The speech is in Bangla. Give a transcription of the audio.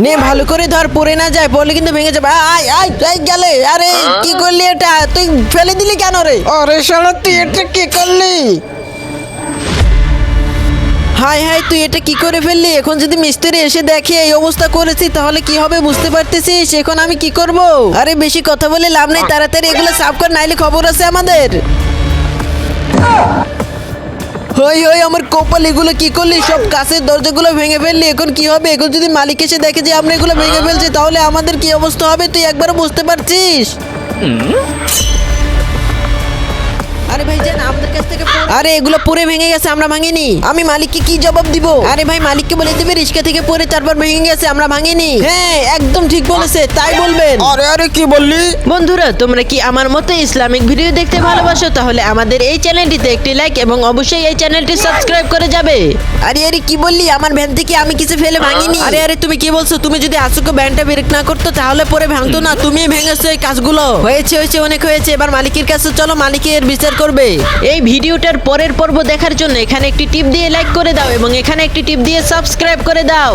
নে ভালো করে ধর, পড়ে না যায়, পড়লে কিন্তু ভেঙে যাবে। আয় আয় আয় গেলে। আরে কি করলি এটা? তুই ফেলে দিলি কেন রে? আরে শালা তুই এটা কি করলি? হাই হাই, তুই এটা কি করে ফেললি? এখন যদি মিস্ত্রি এসে দেখে এই অবস্থা করেছি তাহলে কি হবে বুঝতে পারতেছিস? এখন আমি কি করব? আরে বেশি কথা বলে লাভ নেই, তাড়াতাড়ি এগুলো সাফ কর, নাইলে খবর আছে আমাদের। হই হই, আমার কপাল, এগুলো কি করলি? সব কাছের দরজাগুলো ভেঙে ফেললি, এখন কি হবে? এখন যদি মালিক এসে দেখে যে আমরা এগুলো ভেঙে ফেলছি তাহলে আমাদের কি অবস্থা হবে তুই একবারও বুঝতে পারছিস? আরে ভাই জান, আমাদের কাছ থেকে আরে এগুলো পরে ভেঙে গেছে, আমরা ভাঙিনি। আমি মালিককে কি জবাব দিব? আরে ভাই মালিককে বলে দিবে রিস্কা থেকে পরে তারপর ভেঙে গেছে, আমরা ভাঙিনি। হ্যাঁ একদম ঠিক বলেছে, তাই বলবেন। আরে আরে কি বললি? বন্ধুরা, তোমরা কি আমার মতো ইসলামিক ভিডিও দেখতে ভালোবাসো? তাহলে আমাদের এই চ্যানেলটিতে একটি লাইক এবং অবশ্যই এই চ্যানেলটি সাবস্ক্রাইব করে যাবে। আরে আরে কি বললি? আমার ভ্যান থেকে আমি কিছু ফেলে ভাঙিনি। আরে আরে তুমি কি বলছো? তুমি যদি আসুকে ভ্যানটা ব্রেক না করতো তাহলে পরে ভাঙতো না, তুমি ভেঙেছো এই কাজগুলো। হয়েছে হয়েছে, অনেক হয়েছে, এবার মালিকের কাছে চলো, মালিকের বিচার করবে। এই ভিডিওটার পরের পর্ব দেখার জন্য এখানে একটি টিপ দিয়ে লাইক করে দাও এবং এখানে একটি টিপ দিয়ে সাবস্ক্রাইব করে দাও।